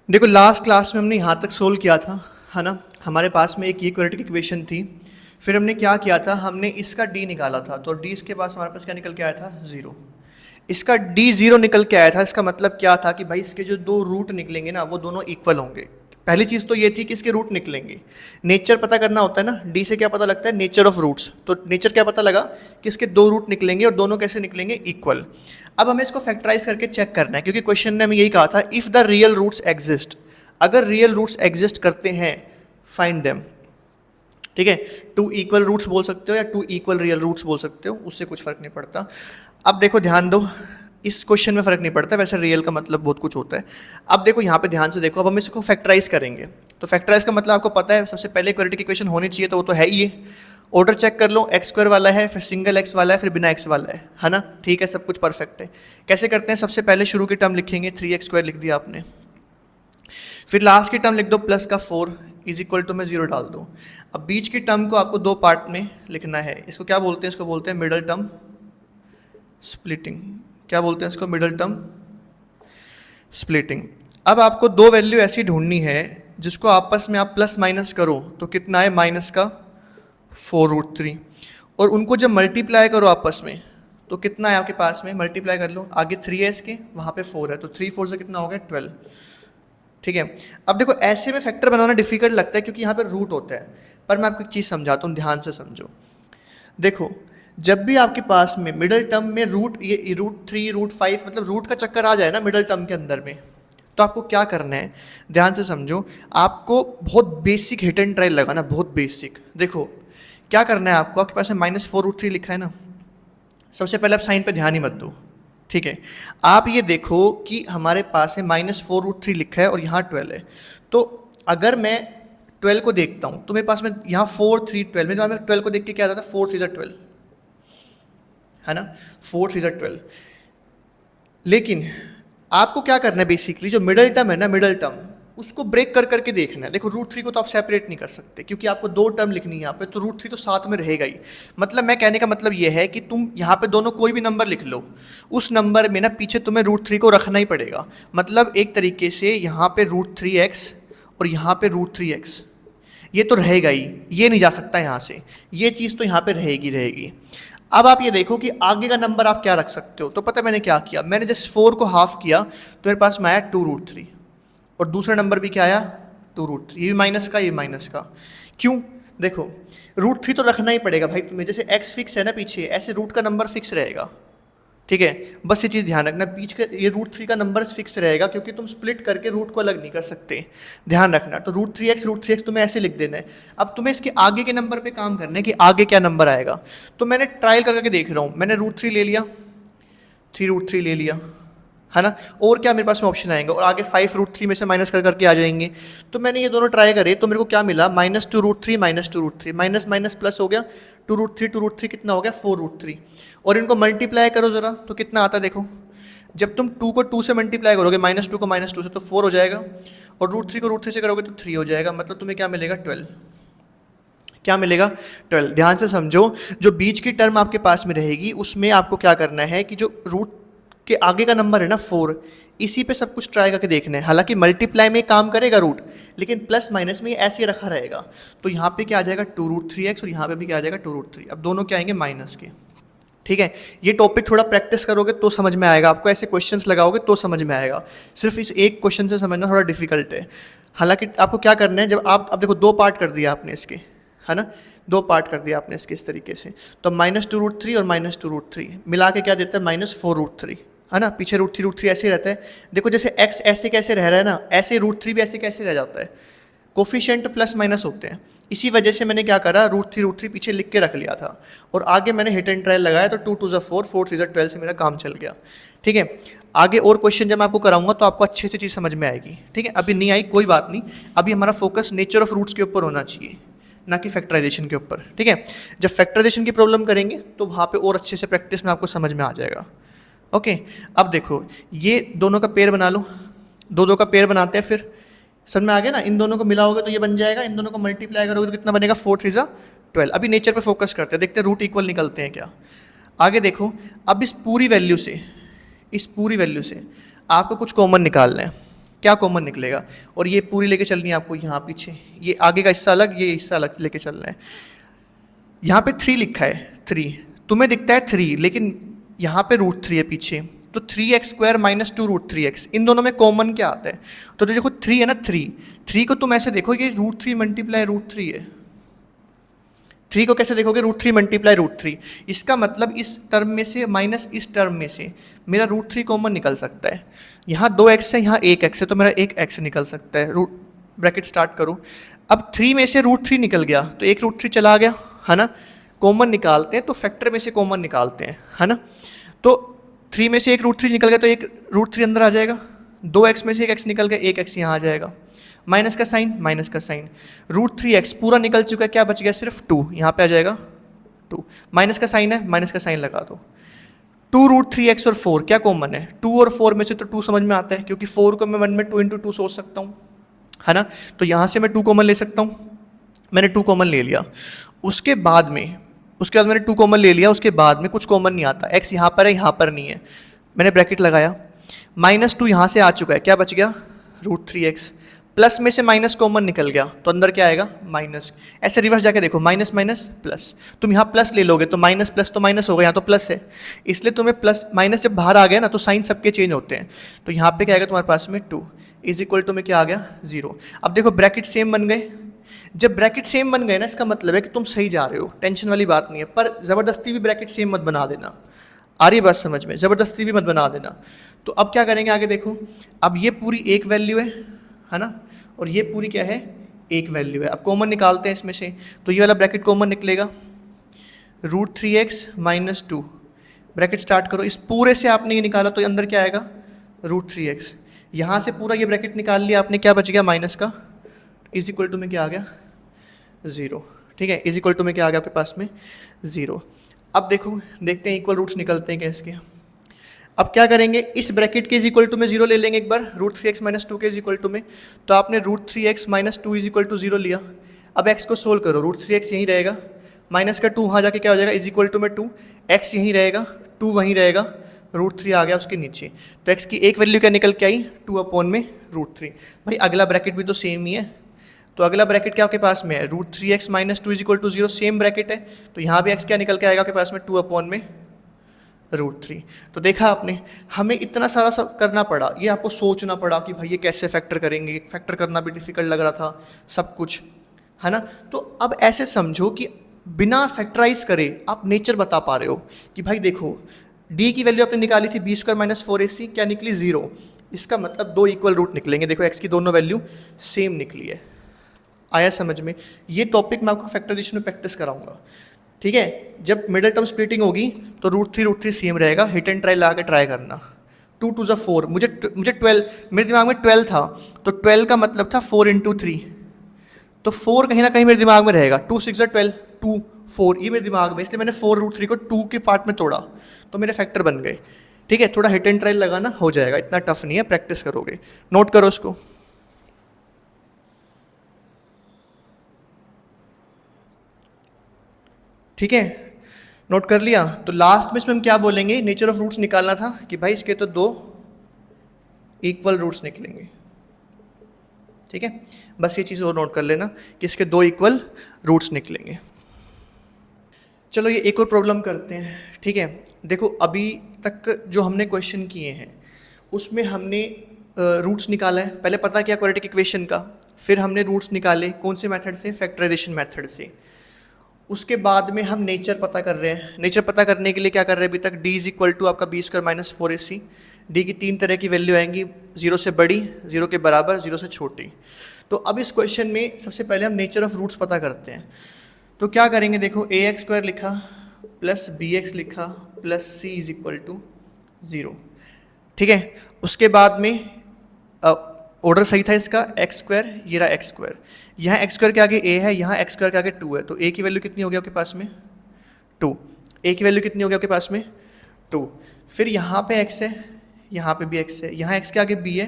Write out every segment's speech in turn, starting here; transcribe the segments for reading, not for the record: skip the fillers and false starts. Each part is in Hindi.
देखो लास्ट क्लास में हमने यहाँ तक सोल्व किया था, है ना। हमारे पास में एक ये क्वाड्रेटिक इक्वेशन थी। फिर हमने क्या किया था, हमने इसका डी निकाला था, तो डी इसके पास हमारे पास क्या निकल के आया था, ज़ीरो। इसका डी ज़ीरो निकल के आया था। इसका मतलब क्या था कि भाई इसके जो दो रूट निकलेंगे ना वो दोनों इक्वल होंगे। पहली चीज़ तो ये थी कि इसके रूट निकलेंगे। नेचर पता करना होता है ना, डी से क्या पता लगता है, नेचर ऑफ रूट्स। तो नेचर क्या पता लगा कि इसके दो रूट निकलेंगे और दोनों कैसे निकलेंगे, इक्वल। अब हमें इसको फैक्टराइज करके चेक करना है, क्योंकि क्वेश्चन ने हमें यही कहा था, if the real roots exist, अगर रियल रूट्स एग्जिस्ट करते हैं फाइंड देम। ठीक है, टू इक्वल रूट्स बोल सकते हो या टू इक्वल रियल रूट्स बोल सकते हो, उससे कुछ फर्क नहीं पड़ता। अब देखो ध्यान दो, इस क्वेश्चन में फर्क नहीं पड़ता, वैसे रियल का मतलब बहुत कुछ होता है। अब देखो यहाँ पे ध्यान से देखो, अब हम इसको फैक्टराइज करेंगे। तो फैक्टराइज का मतलब आपको पता है, सबसे पहले क्वाड्रेटिक इक्वेशन होनी चाहिए, तो वो तो है ही। ये ऑर्डर चेक कर लो, एक्स स्क्वायर वाला है, फिर सिंगल एक्स वाला है, फिर बिना एक्स वाला है ना। ठीक है, सब कुछ परफेक्ट है। कैसे करते हैं, सबसे पहले शुरू की टर्म लिखेंगे, 3x² लिख दिया आपने। फिर लास्ट की टर्म लिख दो, प्लस का 4 इज इक्वल टू में 0 डाल दो। अब बीच की टर्म को आपको दो पार्ट में लिखना है। इसको क्या बोलते हैं, इसको बोलते हैं मिडल टर्म स्प्लिटिंग। क्या बोलते हैं इसको, मिडल टर्म स्प्लिटिंग। अब आपको दो वैल्यू ऐसी ढूंढनी है जिसको आपस में आप प्लस माइनस करो तो कितना है, माइनस का 4√3, और उनको जब मल्टीप्लाई करो आपस में तो कितना है आपके पास में, मल्टीप्लाई कर लो। आगे 3 है इसके, वहाँ पे 4 है, तो 3 4 से कितना हो गया, 12। ठीक है, अब देखो ऐसे में फैक्टर बनाना डिफिकल्ट लगता है क्योंकि यहाँ पे रूट होता है, पर मैं आपको एक चीज़ समझाता हूँ, ध्यान से समझो। देखो जब भी आपके पास में मिडल टर्म में रूट, ये √3 √5 मतलब रूट का चक्कर आ जाए ना मिडल टर्म के अंदर में, तो आपको क्या करना है, ध्यान से समझो। आपको बहुत बेसिक हिट एंड ट्रायल लगाना, बहुत बेसिक। देखो क्या करना है आपको, आपके पास में -4√3 लिखा है ना, सबसे पहले आप साइन पे ध्यान ही मत दो। ठीक है, आप ये देखो कि हमारे पास है -4√3 लिखा है और यहाँ 12 है। तो अगर मैं 12 को देखता हूँ तो मेरे पास में यहाँ 4 3 12, मेरे में 12 को देख के क्या आता था, 4 3 12, है ना, 4 3 12। लेकिन आपको क्या करना है, बेसिकली जो मिडल टर्म है ना, मिडल टर्म उसको ब्रेक कर करके देखना है। देखो √3 को तो आप सेपरेट नहीं कर सकते क्योंकि आपको दो टर्म लिखनी है यहाँ पे, तो √3 तो साथ में रहेगा ही। मतलब मैं कहने का मतलब ये है कि तुम यहाँ पे दोनों कोई भी नंबर लिख लो, उस नंबर में ना पीछे तुम्हें √3 को रखना ही पड़ेगा। मतलब एक तरीके से यहाँ पे √3x और यहाँ पे √3x, ये तो रहेगा ही, ये नहीं जा सकता यहाँ से, ये चीज़ तो यहाँ पे रहेगी रहेगी। अब आप ये देखो कि आगे का नंबर आप क्या रख सकते हो। तो पता है मैंने क्या किया, मैंने जस्ट 4 को हाफ किया तो मेरे पास में आया 2√3, और दूसरा नंबर भी क्या आया, 2√3। ये भी माइनस का, ये माइनस का। क्यों, देखो √3 तो रखना ही पड़ेगा भाई तुम्हें, जैसे x फिक्स है ना पीछे, ऐसे रूट का नंबर फिक्स रहेगा। ठीक है, बस ये चीज़ ध्यान रखना, बीच का ये √3 का नंबर फिक्स रहेगा क्योंकि तुम स्प्लिट करके रूट को अलग नहीं कर सकते, ध्यान रखना। तो √3x तुम्हें ऐसे लिख देना है। अब तुम्हें इसके आगे के नंबर पे काम करना है कि आगे क्या नंबर आएगा। तो मैंने ट्रायल करके देख रहा हूँ, मैंने √3 ले लिया, 3√3 ले लिया, है ना, और क्या मेरे पास में ऑप्शन आएंगे, और आगे 5√3 में से माइनस कर करके आ जाएंगे। तो मैंने ये दोनों ट्राई करे तो मेरे को क्या मिला, -2√3 -2√3, माइनस माइनस प्लस हो गया, 2√3 कितना हो गया, 4√3। और इनको मल्टीप्लाई करो ज़रा तो कितना आता है, देखो जब तुम 2 को 2 से मल्टीप्लाई करोगे, -2 को -2 से, तो 4 हो जाएगा, और √3 को √3 से करोगे तो 3 हो जाएगा। मतलब तुम्हें क्या मिलेगा, 12। क्या मिलेगा, 12। ध्यान से समझो, जो बीच की टर्म आपके पास में रहेगी उसमें आपको क्या करना है कि जो रूट के आगे का नंबर है ना 4, इसी पे सब कुछ ट्राई करके देखना है। हालांकि मल्टीप्लाई में काम करेगा रूट, लेकिन प्लस माइनस में ऐसे ही रखा रहेगा। तो यहाँ पे क्या आ जाएगा, 2√3x, और यहाँ पे भी क्या आ जाएगा, 2√3। अब दोनों क्या आएंगे, माइनस के। ठीक है, ये टॉपिक थोड़ा प्रैक्टिस करोगे तो समझ में आएगा आपको, ऐसे क्वेश्चंस लगाओगे तो समझ में आएगा। सिर्फ इस एक क्वेश्चन से समझना थोड़ा डिफिकल्ट है। हालांकि आपको क्या करना है, जब आप अब देखो दो पार्ट कर दिया आपने इसके, है ना, दो पार्ट कर दिया आपने इसके इस तरीके से। तो -2√3 और -2√3 मिला के क्या देता है, -4√3, है ना। पीछे √3 ऐसे ही रहता है। देखो जैसे x ऐसे कैसे रह रहा है ना, ऐसे √3 भी ऐसे कैसे रह जाता है, कोफिशिएंट प्लस माइनस होते हैं। इसी वजह से मैंने क्या करा, √3 पीछे लिख के रख लिया था, और आगे मैंने हिट एंड ट्रायल लगाया, तो 2 2 4 4 3 12 से मेरा काम चल गया। ठीक है, आगे और क्वेश्चन जब मैं आपको कराऊंगा तो आपको अच्छे से चीज़ समझ में आएगी। ठीक है, अभी नहीं आई कोई बात नहीं, अभी हमारा फोकस नेचर ऑफ रूट्स के ऊपर होना चाहिए, ना कि फैक्टराइजेशन के ऊपर। ठीक है, जब फैक्टराइजेशन की प्रॉब्लम करेंगे तो वहाँ पे और अच्छे से प्रैक्टिस में आपको समझ में आ जाएगा। ओके, अब देखो ये दोनों का पेयर बना लो, दो का पेयर बनाते हैं, फिर समझ में आ गया ना। इन दोनों को मिलाओगे तो ये बन जाएगा, इन दोनों को मल्टीप्लाई करोगे तो कितना बनेगा, 4 3 12। अभी नेचर पे फोकस करते हैं, देखते हैं रूट इक्वल निकलते हैं क्या। आगे देखो, अब इस पूरी वैल्यू से आपको कुछ कॉमन निकालना है। क्या कॉमन निकलेगा, और ये पूरी लेके चलनी है आपको यहाँ पीछे, ये आगे का हिस्सा अलग, ये हिस्सा अलग लेके चलना है। यहाँ पे 3 लिखा है, 3 तुम्हें दिखता है 3, लेकिन यहाँ पे √3 है पीछे, तो 3x² माइनस 2√3x, इन दोनों में कॉमन क्या आता है? तो देखो 3 है ना, 3 को तुम ऐसे देखो ये √3 मल्टीप्लाई √3 है। 3 को कैसे देखोगे? √3 मल्टीप्लाई √3, इसका मतलब इस टर्म में से माइनस इस टर्म में से मेरा √3 कॉमन निकल सकता है। यहाँ 2x है, यहाँ 1x है, तो मेरा 1x निकल सकता है। ब्रैकेट स्टार्ट करो। अब 3 में से √3 निकल गया, तो एक √3 चला गया, है ना। कॉमन निकालते हैं तो फैक्टर में से कॉमन निकालते हैं, है ना। तो 3 में से एक √3 निकल गया, तो एक √3 अंदर आ जाएगा। 2x में से एक x निकल गया, एक x यहाँ आ जाएगा। माइनस का साइन, माइनस का साइन, √3x पूरा निकल चुका है, क्या बच गया? सिर्फ 2, यहाँ पे आ जाएगा 2। माइनस का साइन है, माइनस का साइन लगा दो। 2√3x और 4 क्या कॉमन है? 2 और 4 में से तो 2 समझ में आता है, क्योंकि 4 को मैं 1 में 2 × 2 सोच सकता हूँ, है ना। तो यहाँ से मैं 2 कॉमन ले सकता हूँ, मैंने 2 कॉमन ले लिया। उसके बाद मैंने 2 कॉमन ले लिया, उसके बाद में कुछ कॉमन नहीं आता। x यहाँ पर है, यहाँ पर नहीं है, मैंने ब्रैकेट लगाया। -2 यहाँ से आ चुका है, क्या बच गया? √3x। प्लस में से माइनस कॉमन निकल गया, तो अंदर क्या आएगा? माइनस। ऐसे रिवर्स जाके देखो, माइनस माइनस प्लस, तुम यहाँ प्लस ले लोगे तो माइनस प्लस तो माइनस होगा, यहाँ तो प्लस है, इसलिए तुम्हें प्लस माइनस जब बाहर आ गया ना तो साइन सबके चेंज होते हैं। तो यहाँ पे क्या आएगा तुम्हारे पास में? 2 इज इक्वल टू में क्या आ गया? 0। अब देखो ब्रैकेट सेम बन गए। जब ब्रैकेट सेम बन गए ना, इसका मतलब है कि तुम सही जा रहे हो, टेंशन वाली बात नहीं है। पर ज़बरदस्ती भी ब्रैकेट सेम मत बना देना, आ रही बात समझ में? ज़बरदस्ती भी मत बना देना। तो अब क्या करेंगे आगे देखो, अब ये पूरी एक वैल्यू है ना, और ये पूरी क्या है? एक वैल्यू है। अब कॉमन निकालते हैं इसमें से, तो ये वाला ब्रैकेट कॉमन निकलेगा, √3x माइनस 2, ब्रैकेट स्टार्ट करो। इस पूरे से आपने ये निकाला तो अंदर क्या आएगा? √3x। यहाँ से पूरा ये ब्रैकेट निकाल लिया आपने, क्या बच गया? माइनस का, इज इक्वल टू में क्या आ गया? 0। ठीक है, इज इक्वल टू में क्या आ गया आपके पास में? 0। अब देखो, देखते हैं इक्वल रूट्स निकलते हैं क्या इसके। अब क्या करेंगे, इस ब्रैकेट के इज इक्वल टू में 0 ले लेंगे एक बार, √3x माइनस 2 के इज इक्वल टू में। तो आपने √3x minus 2 is equal to 0 लिया। अब x को सोल्व करो, √3x यहीं रहेगा, माइनस का 2 वहाँ जाके क्या हो जाएगा? इज इक्वल टू में 2, x यहीं रहेगा, 2 वहीं रहेगा, √3 आ गया उसके नीचे। तो x की एक वैल्यू क्या निकल के आई? 2/√3। भाई अगला ब्रैकेट भी तो सेम ही है, तो अगला ब्रैकेट क्या आपके पास में है? √3x minus 2 is equal to 0, same bracket है। तो यहाँ भी x क्या निकल के आएगा आपके पास में? 2/√3। तो देखा आपने, हमें इतना सारा सब करना पड़ा, ये आपको सोचना पड़ा कि भाई ये कैसे फैक्टर करेंगे, फैक्टर करना भी डिफिकल्ट लग रहा था सब कुछ, है ना। तो अब ऐसे समझो कि बिना फैक्टराइज करे आप नेचर बता पा रहे हो कि भाई देखो, d की वैल्यू आपने निकाली थी b² माइनस 4ac, क्या निकली? 0। इसका मतलब 2 इक्वल रूट निकलेंगे। देखो x की दोनों वैल्यू सेम निकली है। आया समझ में? ये टॉपिक मैं आपको फैक्टराइजेशन में प्रैक्टिस कराऊंगा, ठीक है। जब मिडिल टर्म स्प्लिटिंग होगी तो √3 सेम रहेगा, हिट एंड ट्राई लगा के ट्राई करना। 2 2 ज़ा 4, मुझे 12, मेरे दिमाग में 12 था, तो 12 का मतलब था 4 × 3, तो 4 कहीं ना कहीं मेरे दिमाग में रहेगा। 2 6 ज़ा 12, 2 4, ये मेरे दिमाग में, इसलिए मैंने 4 √3 को 2 के पार्ट में तोड़ा, तो मेरे फैक्टर बन गए। ठीक है, थोड़ा हिट एंड ट्राई लगाना, हो जाएगा, इतना टफ नहीं है, प्रैक्टिस करोगे। नोट करो उसको। ठीक है, नोट कर लिया। तो लास्ट में इसमें हम क्या बोलेंगे? नेचर ऑफ रूट्स निकालना था कि भाई इसके तो 2 इक्वल रूट्स निकलेंगे। ठीक है, बस ये चीज़ और नोट कर लेना कि इसके 2 इक्वल रूट्स निकलेंगे। चलो ये एक और प्रॉब्लम करते हैं। ठीक है, देखो अभी तक जो हमने क्वेश्चन किए हैं उसमें हमने रूट्स निकाला है, पहले पता किया क्वाड्रेटिक इक्वेशन का, फिर हमने रूट्स निकाले कौन से मेथड से? फैक्टराइजेशन मेथड से। उसके बाद में हम नेचर पता कर रहे हैं। नेचर पता करने के लिए क्या कर रहे हैं अभी तक? d इज इक्वल टू आपका b² माइनस 4ac। डी की 3 तरह की वैल्यू आएंगी, 0 से बड़ी, 0 के बराबर, 0 से छोटी। तो अब इस क्वेश्चन में सबसे पहले हम नेचर ऑफ रूट्स पता करते हैं। तो क्या करेंगे, देखो ax² लिखा प्लस bx लिखा plus c is equal to 0। ठीक है, उसके बाद में ऑर्डर सही था इसका, x², ये रहा x², यहाँ x² के आगे a है, यहाँ x² के आगे 2 है, तो a की वैल्यू कितनी होगी आपके पास में? 2। a की वैल्यू कितनी होगी आपके पास में? 2। फिर यहाँ पे x है, यहाँ पे भी x है, यहाँ x के आगे b है,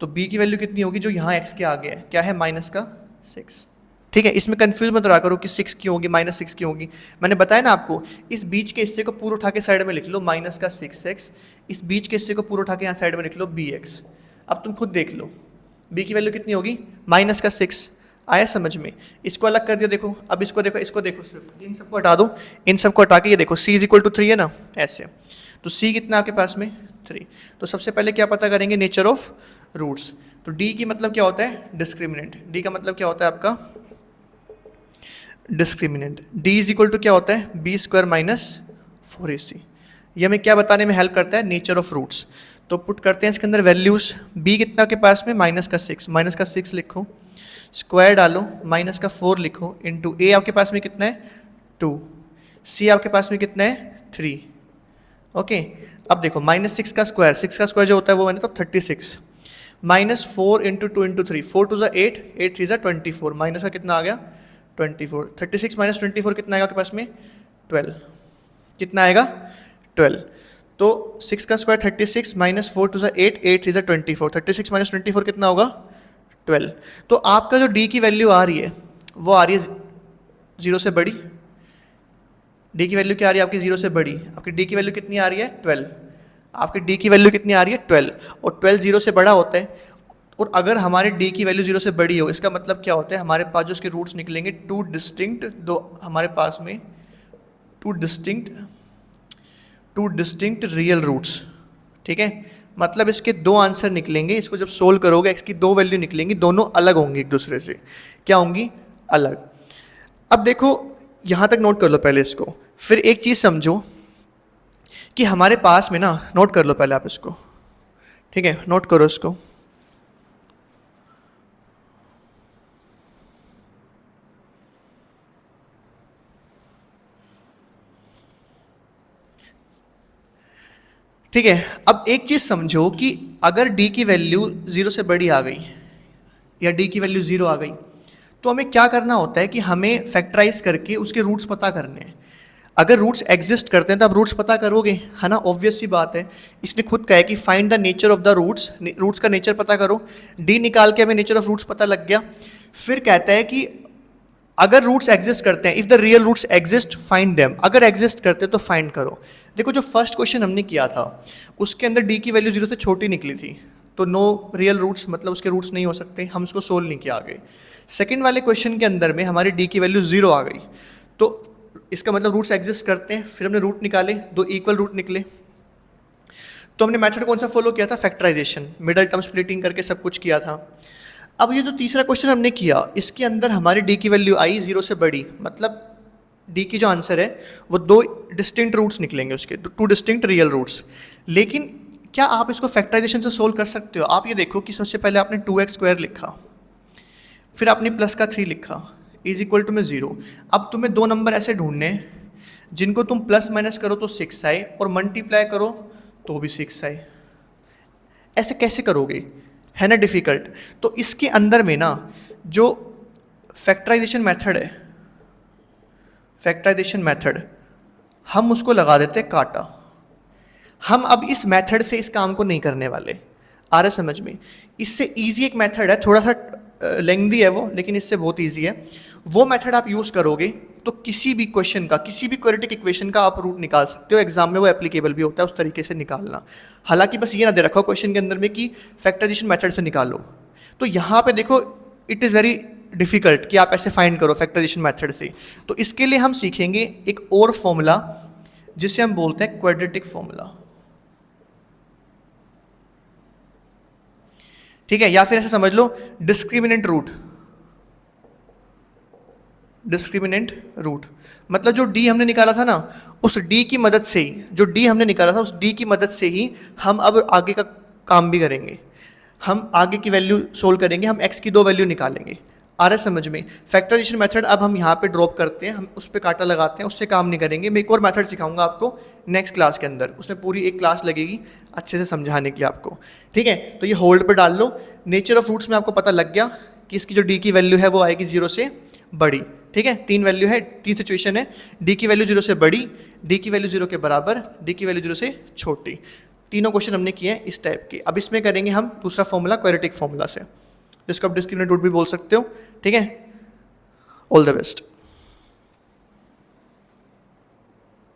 तो b की वैल्यू कितनी होगी जो यहाँ x के आगे है? क्या है? -6। ठीक है, इसमें कंफ्यूज मत रहा करो कि 6 क्यों होगी, -6 क्यों होगी। मैंने बताया ना आपको, इस बीच के हिस्से को पूरा उठा के साइड में लिख लो -6x, इस बीच के हिस्से को पूरा उठा के यहाँ साइड में लिख लो bx। अब तुम खुद देख लो b की वैल्यू कितनी होगी, माइनस का 6। आया समझ में? इसको अलग कर दिया, देखो अब इसको देखो, इसको देखो, सिर्फ इन सबको हटा दो, इन सबको हटा के ये देखो c इज इक्वल टू 3 है ना, ऐसे। तो c कितना आपके पास में 3। तो सबसे पहले क्या पता करेंगे, नेचर ऑफ रूट्स। तो d की मतलब क्या होता है, डिस्क्रिमिनेंट। d का मतलब क्या होता है आपका, discriminant. d is equal to क्या होता है, बी स्क्वायर माइनस 4ac। ये हमें क्या बताने में हेल्प करता है, नेचर ऑफ रूट्स। तो पुट करते हैं इसके अंदर वैल्यूज। b कितना के पास में, माइनस का 6, माइनस का 6 लिखो, स्क्वायर डालो, माइनस का 4 लिखो, इंटू a आपके पास में कितना है 2, c आपके पास में कितना है 3। ओके अब देखो -6 का स्क्वायर, 6 का स्क्वायर जो होता है वो मैंने तो 36, -4 इंटू 2 इंटू 3, 4 2 8, 8 3 24, माइनस का कितना आ गया 24, 36 माइनस 24 कितना आएगा आपके पास में 12, कितना आएगा 12। तो 6 का स्क्वायर 36, माइनस 4 2 8, 8 3 24, 36 माइनस 24 कितना होगा 12। तो आपका जो d की वैल्यू आ रही है वो आ रही है 0 से बड़ी। d की वैल्यू क्या आ रही है आपकी, 0 से बड़ी। आपकी d की वैल्यू कितनी आ रही है 12। आपकी d की वैल्यू कितनी आ रही है 12, और 12 0 से बड़ा होता है। और अगर हमारे d की वैल्यू 0 से बड़ी हो, इसका मतलब क्या होता है, हमारे पास जो उसके रूट्स निकलेंगे टू डिस्टिंक्ट, दो हमारे पास में टू डिस्टिंक्ट रियल रूट्स। ठीक है, मतलब इसके दो आंसर निकलेंगे। इसको जब सोल्व करोगे इसकी दो वैल्यू निकलेंगी, दोनों अलग होंगी एक दूसरे से। क्या होंगी, अलग। अब देखो यहाँ तक नोट कर लो पहले इसको, फिर एक चीज़ समझो कि हमारे पास में ना, नोट कर लो पहले आप इसको, ठीक है, नोट करो इसको। ठीक है, अब एक चीज़ समझो कि अगर d की वैल्यू 0 से बड़ी आ गई या d की वैल्यू 0 आ गई, तो हमें क्या करना होता है कि हमें फैक्टराइज करके उसके रूट्स पता करने हैं। अगर रूट्स एग्जिस्ट करते हैं तो आप रूट्स पता करोगे, है ना, ऑब्वियस सी बात है। इसने खुद कहा है कि find the nature of the roots, roots का नेचर पता करो। d निकाल के हमें नेचर ऑफ रूट्स पता लग गया। फिर कहता है कि अगर रूट्स एग्जिस्ट करते हैं, if the real roots exist find them, अगर एग्जिस्ट करते हैं तो फाइंड करो। देखो जो फर्स्ट क्वेश्चन हमने किया था उसके अंदर d की वैल्यू 0 से छोटी निकली थी, तो नो रियल रूट्स, मतलब उसके रूट्स नहीं हो सकते, हम उसको सोल्व नहीं किया आगे। सेकंड वाले क्वेश्चन के अंदर में हमारी d की वैल्यू 0 आ गई, तो इसका मतलब रूट्स एग्जिस्ट करते हैं। फिर हमने रूट निकाले, दो इक्वल रूट निकले, तो हमने मेथड कौन सा फॉलो किया था, फैक्टराइजेशन, मिडल टर्म स्प्लिटिंग करके सब कुछ किया था। अब ये जो तीसरा क्वेश्चन हमने किया, इसके अंदर हमारी d की वैल्यू आई 0 से बड़ी, मतलब d की जो आंसर है वो दो डिस्टिंक्ट रूट्स निकलेंगे उसके, टू डिस्टिंक्ट रियल रूट्स। लेकिन क्या आप इसको फैक्टराइजेशन से सोल्व कर सकते हो? आप ये देखो कि सबसे पहले आपने 2x स्क्वायर लिखा, फिर आपने प्लस का 3 लिखा, इज इक्वल टू में 0। अब तुम्हें दो नंबर ऐसे ढूंढने हैं जिनको तुम प्लस माइनस करो तो 6 आए, और मल्टीप्लाई करो तो भी 6 आए। ऐसे कैसे करोगे, है ना डिफ़िकल्ट। तो इसके अंदर में ना जो फैक्टराइजेशन मेथड है, फैक्टराइजेशन मेथड, हम उसको लगा देते हैं काटा। हम अब इस मेथड से इस काम को नहीं करने वाले, आ रहा समझ में। इससे इजी एक मेथड है, थोड़ा सा लेंथी है वो, लेकिन इससे बहुत इजी है। वो मेथड आप यूज़ करोगे तो किसी भी क्वेश्चन का, किसी भी क्वाड्रेटिक इक्वेशन का आप रूट निकाल सकते हो। एग्जाम में वो एप्लीकेबल भी होता है, उस तरीके से निकालना। हालांकि बस ये ना दे रखा हो क्वेश्चन के अंदर में कि फैक्टराइजेशन मेथड से निकालो, तो यहाँ पे देखो इट इज़ वेरी डिफ़िकल्ट कि आप ऐसे फाइंड करो फैक्टराइजेशन मेथड से। तो इसके लिए हम सीखेंगे एक और फॉर्मूला जिसे हम बोलते हैं क्वाड्रेटिक फॉर्मूला, ठीक है, या फिर ऐसे समझ लो डिस्क्रिमिनेंट रूट। डिस्क्रिमिनेंट रूट मतलब जो d हमने निकाला था ना, उस d की मदद से ही, जो d हमने निकाला था उस d की मदद से ही हम अब आगे का काम भी करेंगे। हम आगे की वैल्यू सोल्व करेंगे, हम x की दो वैल्यू निकालेंगे। आ रहा है समझ में। फैक्टराइजेशन मेथड अब हम यहाँ पे ड्रॉप करते हैं, हम उस पर कांटा लगाते हैं, उससे काम नहीं करेंगे। मैं एक और मेथड सिखाऊंगा आपको नेक्स्ट क्लास के अंदर, उसमें पूरी एक क्लास लगेगी अच्छे से समझाने के लिए आपको, ठीक है। तो ये होल्ड पर डाल लो। नेचर ऑफ रूट्स में आपको पता लग गया कि इसकी जो d की वैल्यू है वो आएगी 0 से बड़ी, ठीक है। तीन वैल्यू है, तीन सिचुएशन है, d की वैल्यू 0 से बड़ी, d की वैल्यू 0 के बराबर, d की वैल्यू 0 से छोटी। तीनों क्वेश्चन हमने किए हैं इस टाइप के। अब इसमें करेंगे हम दूसरा फॉर्मूला क्वाड्रेटिक फॉर्मूला से, जिसको आप डिस्क्रिमिनेंट रूट भी बोल सकते हो, ठीक है। All the best.